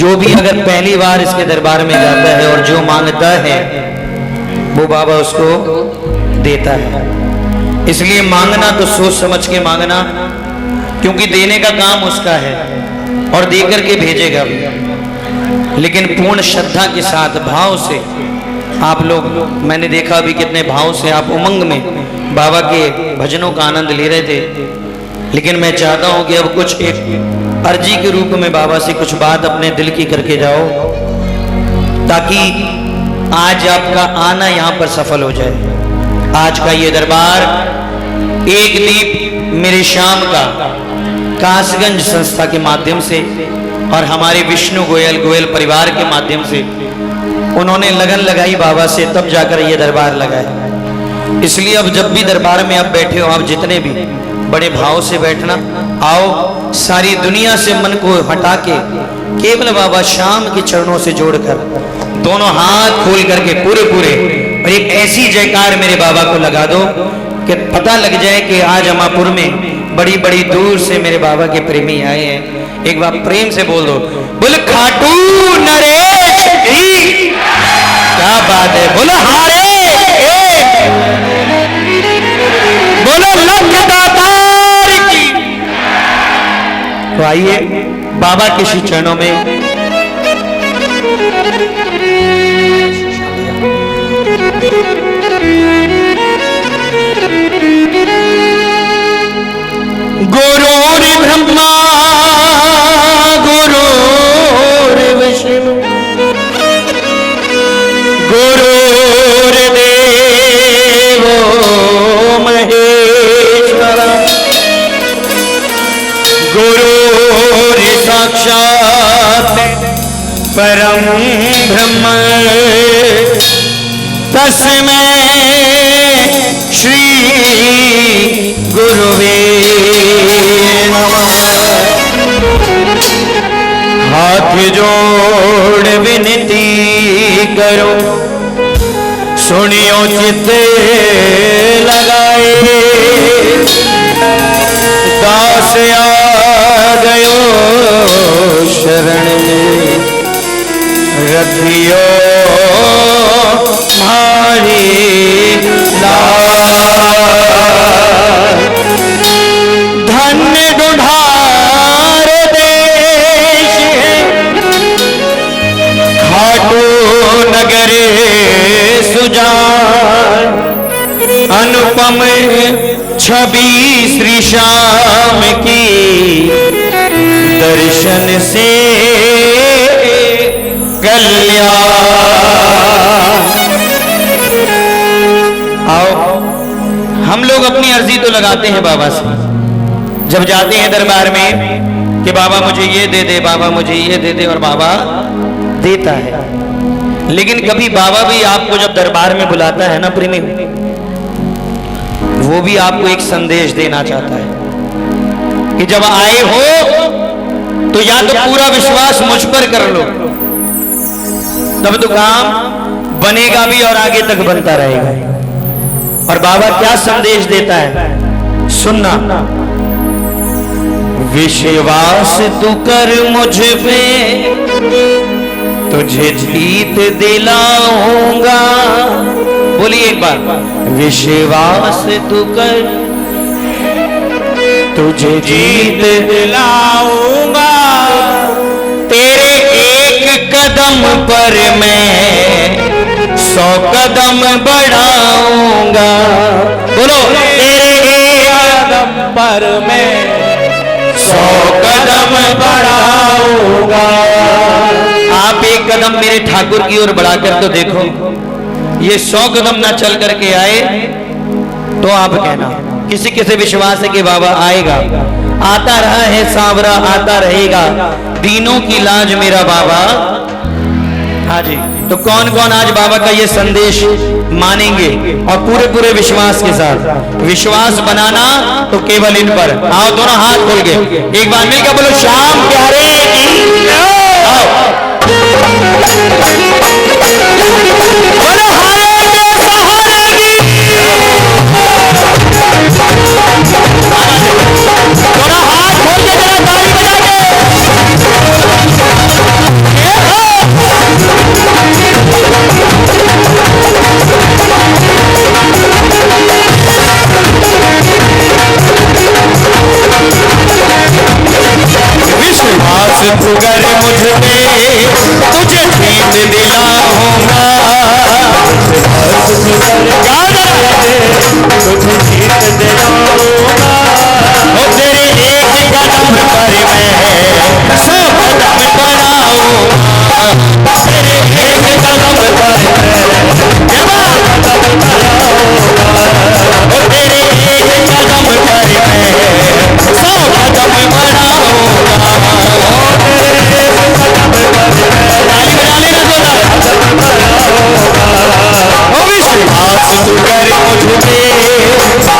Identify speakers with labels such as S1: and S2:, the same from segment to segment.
S1: जो भी अगर पहली बार इसके दरबार में जाता है और जो मांगता है वो बाबा उसको देता है। इसलिए मांगना तो सोच समझ के मांगना, क्योंकि देने का काम उसका है और दे करके भेजेगा भी, लेकिन पूर्ण श्रद्धा के साथ भाव से आप लोग, मैंने देखा अभी कितने भाव से आप उमंग में बाबा के भजनों का आनंद ले रहे थे। लेकिन मैं चाहता हूं कि अब कुछ एक अर्जी के रूप में बाबा से कुछ बात अपने दिल की करके जाओ, ताकि आज आपका आना यहाँ पर सफल हो जाए। आज का ये दरबार एक दीप मेरे शाम का कासगंज संस्था के माध्यम से और हमारे विष्णु गोयल परिवार के माध्यम से उन्होंने लगन लगाई बाबा से, तब जाकर ये दरबार लगाया। इसलिए अब जब भी दरबार में आप बैठे हो, आप जितने भी बड़े भाव से बैठना। आओ सारी दुनिया से मन को हटा के केवल बाबा श्याम के चरणों से जोड़कर दोनों हाथ खोल करके पूरे और एक ऐसी जयकार मेरे बाबा को लगा दो कि पता लग जाए कि आज अमापुर में बड़ी बड़ी दूर से मेरे बाबा के प्रेमी आए हैं। एक बार प्रेम से बोल दो, बोल खाटू नरेश जी, क्या बात है, बोलो हारे, बोलो लख दातार की। तो आइए बाबा के श्री चरणों में गुरुर् ब्रह्मा गुरुर्विष्णु गुरुर्देवो महेश्वर गुरुर् साक्षात् परम ब्रह्म तस्मै श्री गुरुवे नमः। हाथ जोड़ विनती करो, सुनियो चित्त लगाए, दास आ गयो शरण में, रखियो मारी धन्य ढूंढार देश खाटू नगरे सुजान, अनुपम छवि श्री श्याम की, दर्शन से कल्याण। आओ हम लोग अपनी अर्जी तो लगाते हैं बाबा से, जब जाते हैं दरबार में कि बाबा मुझे ये दे दे, बाबा मुझे ये दे दे, और बाबा देता है। लेकिन कभी बाबा भी आपको जब दरबार में बुलाता है ना प्रेमी, वो भी आपको एक संदेश देना चाहता है कि जब आए हो तो या तो पूरा विश्वास मुझ पर कर लो, तब तो काम बनेगा भी और आगे तक बनता रहेगा। और बाबा क्या संदेश देता है सुनना, विश्वास तू कर मुझ पे, तुझे जीत दिलाऊंगा। बोलिए एक बार, विश्वास तू कर, तुझे जीत दिलाऊंगा। तेरे एक कदम पर मैं 100 कदम बढ़ाऊंगा। बोलो, तेरे एक कदम पर मैं 100 कदम बढ़ाऊंगा। आप एक कदम मेरे ठाकुर की ओर बढ़ाकर तो देखो, ये 100 कदम ना चल करके आए तो आप कहना किसी किसी विश्वास है कि बाबा आएगा, आता रहा है सांवरा, आता रहेगा, दीनों की लाज मेरा बाबा। हाँ जी, तो कौन कौन आज बाबा का ये संदेश मानेंगे और पूरे विश्वास के साथ? विश्वास बनाना तो केवल इन पर। आओ दोनों हाथ खोल के एक बार मिलकर बोलो, श्याम प्यारे की। आओ बोलो, हारे के सहारे की। दोनों हाथ खोल के जरा ताली बजा के। तू कर मुझ पे तुझे जीत दिलाऊंगा। विश्वास तू कर तुझे जीत दिलाऊंगा। ओ तेरे एक कदम पर मैं 100 कदम बढ़ाऊंगा। तेरे एक कदम पर मैं 100 कदम बढ़ाऊंगा। ओ तेरे एक कदम पर मैं 100 कदम बढ़ाऊंगा। विश्वास तू कर मुझ पे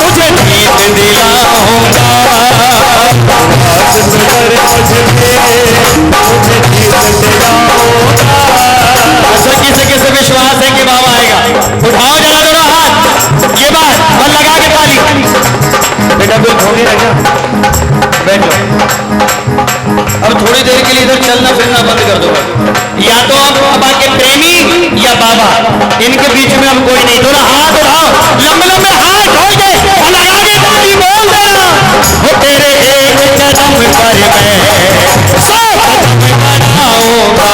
S1: तुझे जीत दिलाऊंगा। विश्वास तू कर मुझ पे तुझे जीत दिलाऊंगा। किसे किसे विश्वास है कि बाबा आएगा? उठाओ जरा दोनों हाथ। ये बात मन लगा के ताली। बेटा बिल खोने लगा, बैठ जाओ। अब थोड़ी देर के लिए इधर चलना फिरना बंद कर दो। या तो आप बाबा के प्रेमी या बाबा, इनके बीच में अब कोई नहीं। दोनों हाथ उठाओ, लंबे लंबे हाथ खोल के लगा के ताली बोल देना। वो तेरे एक कदम पर मैं 100 कदम बढ़ाऊंगा।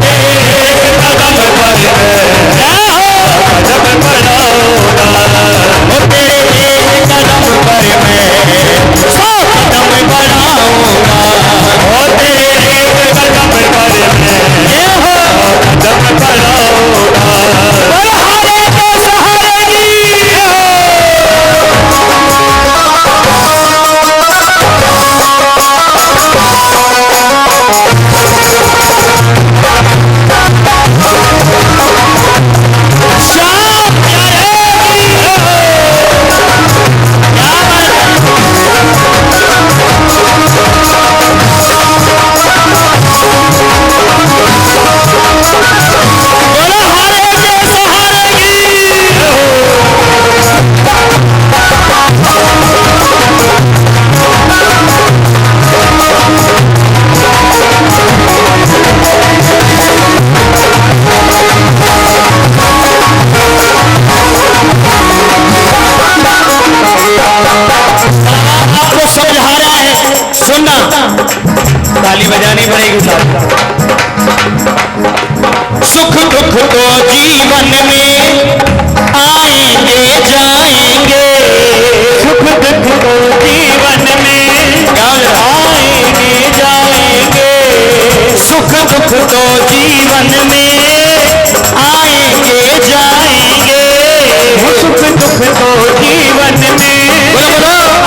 S1: तेरे एक कदम पर मैं 100 कदम बढ़ाऊंगा। वो तेरे एक कदम पर मैं 100 कदम बढ़ाऊंगा। वो तेरे एक कदम पर मैं 100 कदम बढ़ाऊंगा। बलहारे के सहारे की ताली बजानी पड़ेगी साथ। सुख दुख तो जीवन में आएंगे जाएंगे। सुख दुख तो जीवन में आएंगे जाएंगे। सुख दुख तो जीवन में आएंगे जाएंगे। सुख दुख तो जीवन में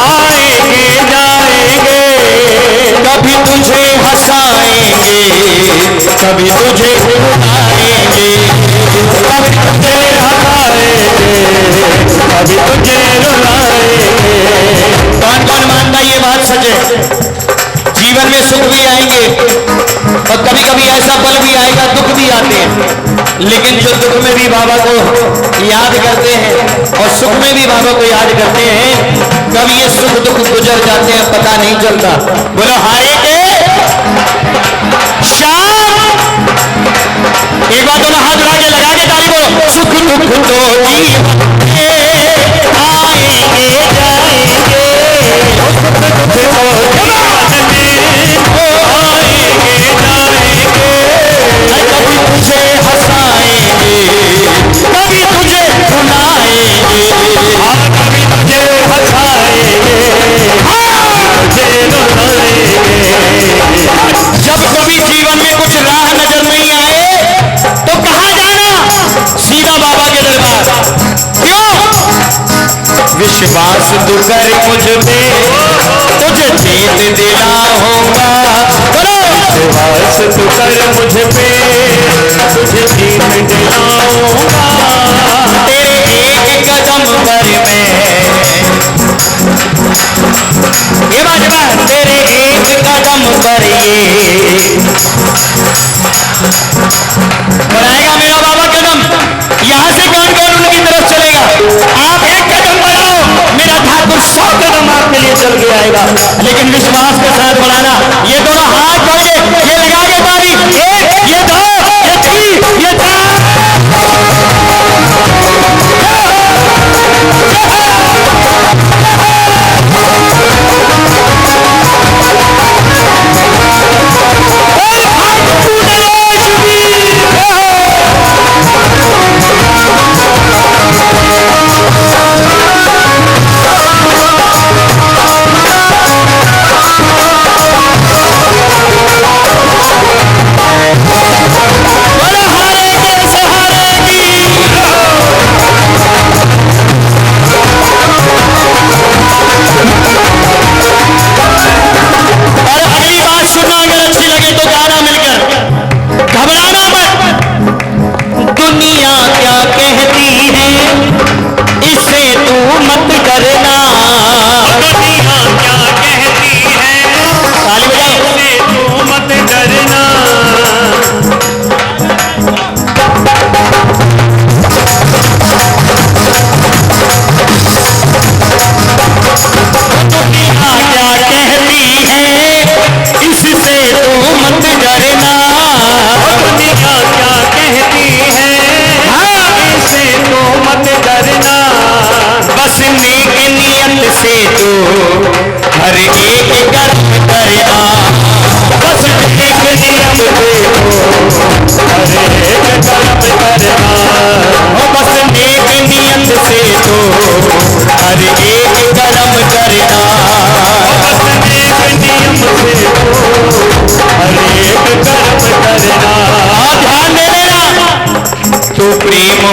S1: आएंगे जाएंगे। कभी तुझे हंसाएंगे, कभी तुझे रुलाएंगे। कभी तुझे हंसाएंगे, कभी तुझे रुलाएंगे। कौन कौन मानता ये बात सच है? जीवन में सुख भी आएंगे और कभी कभी ऐसा पल भी आएगा, दुख भी आते हैं। लेकिन जो दुख में भी बाबा को याद करते हैं और सुख में भी बाबा को याद करते हैं, कभी ये सुख दुख गुजर जाते हैं, पता नहीं चलता। बोलो हारे के शाम। एक बार दोनों हाथ उठा के लगा के ताली बोलो। सुख दुख तो जीवन में आएंगे जाएंगे। सुख दुख तो जीवन में आएंगे जाएंगे। कभी तुझे हंसाएंगे, कभी तुझे रुलाएंगे। कभी तुझे हंसाएंगे, तुझे रुलाएंगे। जब कभी जीवन में कुछ राह नजर नहीं आए तो कहाँ जाना? सीधा बाबा के दरबार। क्यों? विश्वास तू कर मुझ पे तुझे जीत दिलाऊंगा। विश्वास तू कर मुझ पे तुझे जीत दिलाऊंगा। तेरे एक कदम पर मैं ये बात तेरे एक कदम पर ये बढ़ाएगा मेरा बाबा कदम। यहां से कौन कौन उनकी तरफ चलेगा? आप एक कदम बढ़ाओ, मेरा ठाकुर 100 कदम आपके लिए चल के आएगा। लेकिन विश्वास के साथ बढ़ाना। ये दोनों हाथ बढ़ गए, ये लगा के ताली। एक, ये दो, ये तीन, ये चार।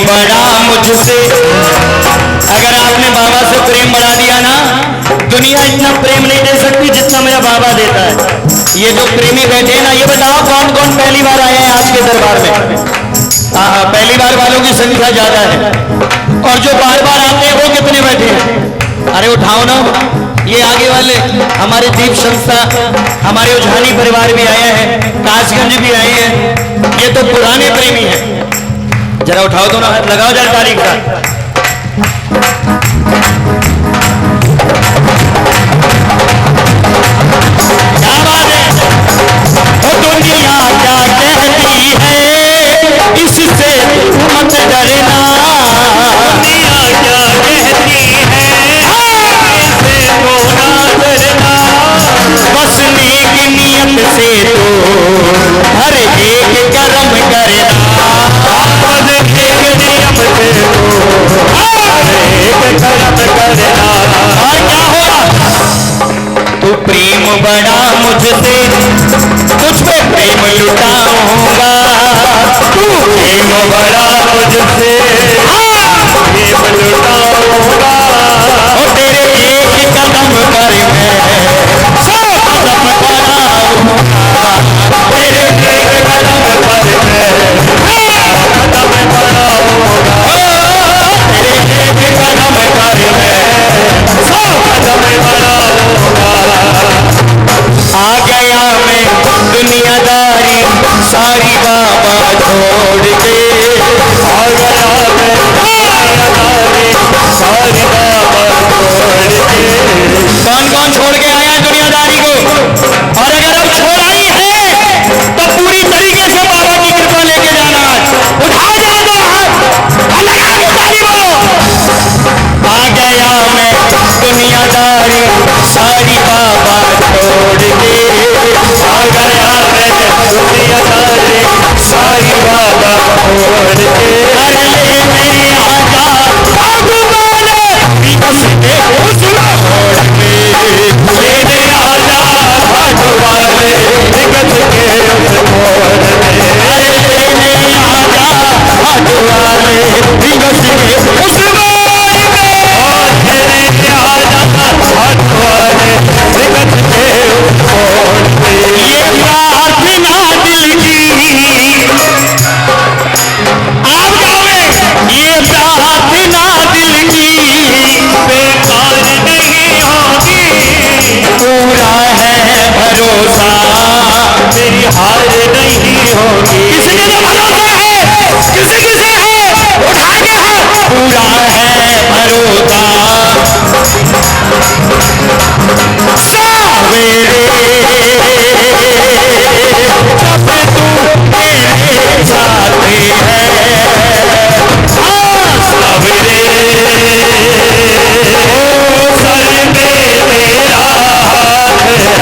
S1: बढ़ा मुझसे। अगर आपने बाबा से प्रेम बढ़ा दिया ना, दुनिया इतना प्रेम नहीं दे सकती जितना मेरा बाबा देता है। ये जो प्रेमी बैठे हैं ना, ये बताओ कौन कौन पहली बार आए हैं आज के दरबार में? हाँ, पहली बार वालों की संख्या ज्यादा है। और जो बार बार आते हैं वो कितने बैठे हैं? अरे उठाओ ना। ये आगे वाले हमारे दीप संस्था, हमारे उझानी परिवार भी आए हैं, कासगंज भी आए हैं। ये तो पुराने प्रेमी हैं। जरा उठाओ तो ना, लगाओ जरा ताली का। क्या बात है। वो दुनिया क्या कहती है इससे मत डरना। दुनिया क्या कहती है इससे तो ना डरना। बस नेक नियत से तो हर एक कर्म करना। बस नेक नियत से तो हर एक कर्म करना। और क्या हुआ? तू प्रेम बढ़ा मुझसे, तुझ पे प्रेम लुटाऊंगा। तू प्रेम बढ़ा मुझसे, प्रेम लुटाऊंगा। और तेरे एक कदम पर मैं 100 कदम बढ़ाऊंगा। तेरे एक कदम पर मैं 100 कदम बढ़ाऊंगा। तेरे एक कदम पर मैं 100 कदम बढ़ाऊंगा। आ गया मैं दुनियादारी सारी बाबा छोड़ के। आ गया मैं दुनियादारी सारी बाबा छोड़ के। कौन कौन छोड़ के आया दुनियादारी को? और अगर अब छोड़ आई है तो पूरी तरीके से बाबा की कृपा लेके जाना है। उठाओ जाओ दो हाथ, लगा के ताली बोलो। आ गया मैं दुनियादारी सारी बाबा छोड़ के। आ गया मैं दुनियादारी सारी बाबा छोड़ के। अरे ले आजा आगू वाले बस के उस छोड़ के। ले आजा आगू वाले बस के उस छोड़ के। अरे ले आजा आगू वाले बस के उस मेरी हार नहीं होगी। किसी के भरोसा है? किसी किसे है? उठा के हाथ। पूरा है भरोसा सवेरे जब तू मेरे साथ है। सवेरे ओ सर में मेरा हाथ है।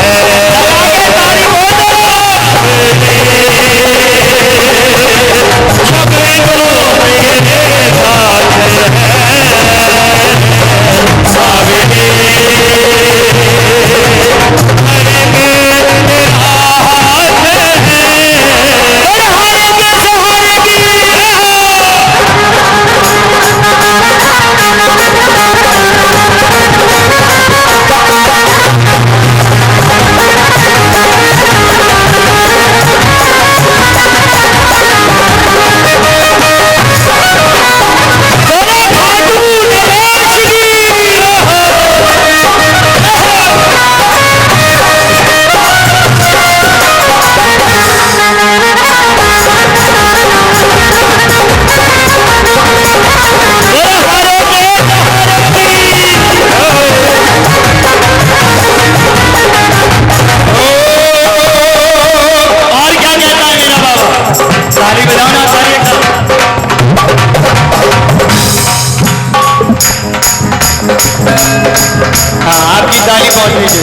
S1: आपकी ताली बहुत नीचे।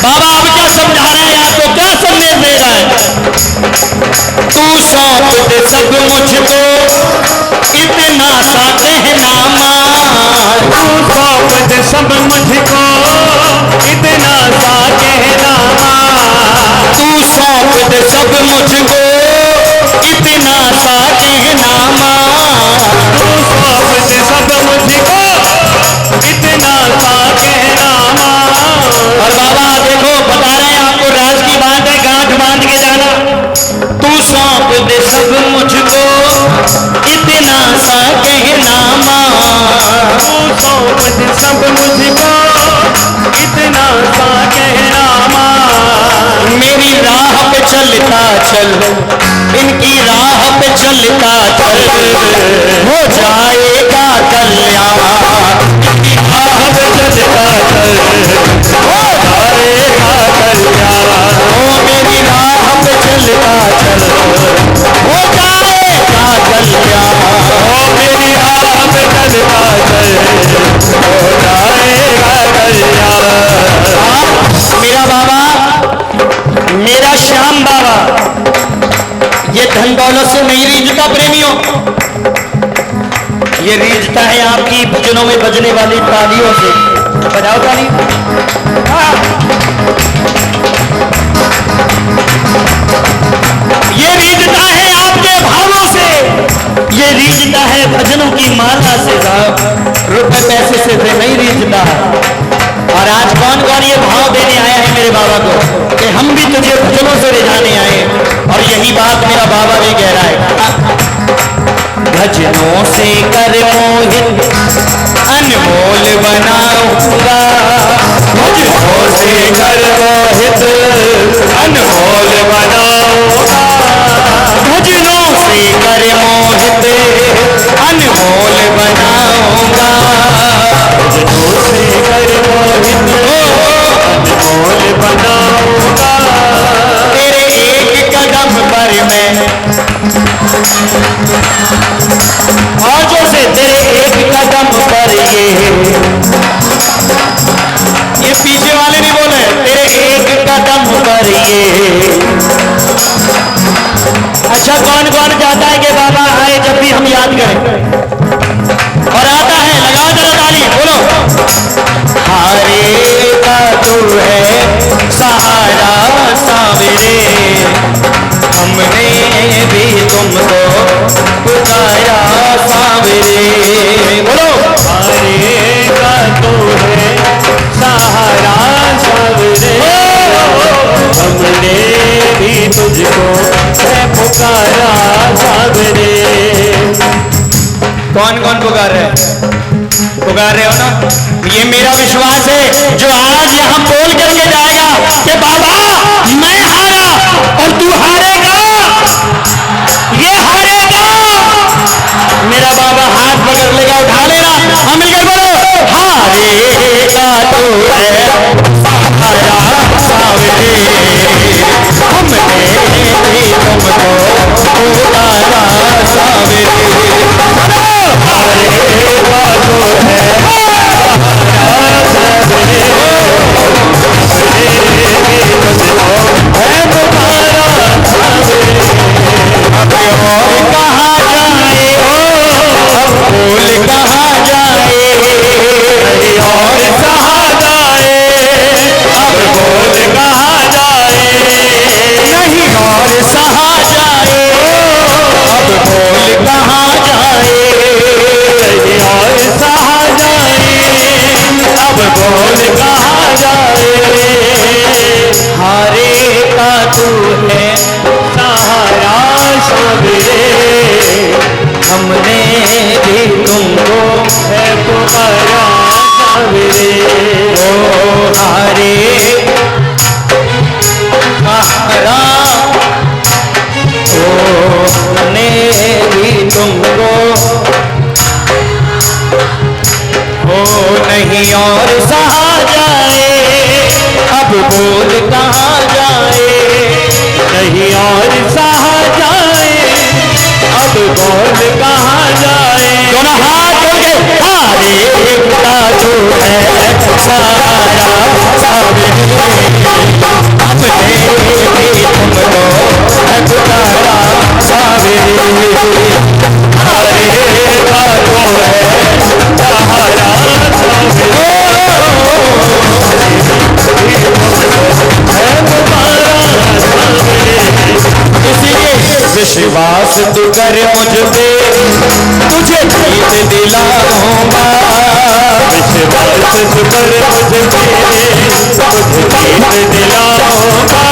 S1: बाबा अब क्या समझा रहे हैं आपको? क्या संदेश दे रहा है? तू सौंप दे सब मुझको इतना सा कहना मान। तू सौंप दे सब मुझको इतना सा कहना मान। तू सौंप दे सब मुझको इतना सा कहना मान। चलता चल, इनकी राह पे चलता चल, हो जाएगा कल्याण। इनकी राह पे चलता चल, हो जाएगा कल्याण। ओ मेरी राह पे चलता चल, हो जाएगा कल्याण। ओ मेरी राह पे चलता चल, हो जाएगा कल्याण। मेरा बाबा, मेरा श्याम बाबा, ये धन दौलत से नहीं रीझता प्रेमियों, ये रीझता है आपकी भजनों में बजने वाली तालियों से। बजाओ ताली। ये रीझता है आपके भावों से, ये रीझता है भजनों की माला से। रुपए पैसे से नहीं रीझता। और आज कौन कौन ये भाव देने आया है मेरे बाबा को कि हम भी तुझे भजनों से रिझाने आए। और यही बात मेरा बाबा भी कह रहा है, भजनों से कर मोहित अनमोल बनाऊंगा। भजनों से कर मोहित अनमोल बनाऊंगा। भजनों से कर मोहित अनमोल बनाऊंगा। भजनों से कर मोहित अनमोल बनाऊंगा। तेरे एक कदम पर मैं, और जो से तेरे एक कदम पर ये पीछे वाले नहीं बोले, तेरे एक कदम पर ये। अच्छा कौन कौन चाहता है कि बाबा आए जब भी हम याद करें, और आता है, लगाओ जरा ताली, बोलो। हारे का तू है सहारा सावरे, हमने भी तुमको पुकारा सावरे। बोलो। हारे का तू है सहारा सावरे, हमने भी तुझको पुकारा सावरे। कौन कौन पुकार रहे? पुकार रहे हो ना? ये मेरा विश्वास है, जो आज यहाँ बोल करके जाएगा कि बाबा मैं हारा और तू हारेगा, ये हारेगा। मेरा बाबा हाथ पकड़ लेगा, उठा लेना, हम मिलकर बोलो, हारेगा तू है सहारा सावरे, हमने भी तुमको पुकारा सावरे। हारेगा तू है और सहा जाए, अब बोल कहाँ जाए, नहीं और सहा जाए, अब बोल कहाँ जाए। दोनों हाथ जोड़ के हारे का जो है सहारा सावरे, हमने भी तुमको पुकारा सावरे। हारे का जो है सहारा विश्वास तू कर मुझ पे, तुझे जीत दिलाऊंगा। विश्वास तू कर मुझ पे, तुझे जीत दिलाऊंगा।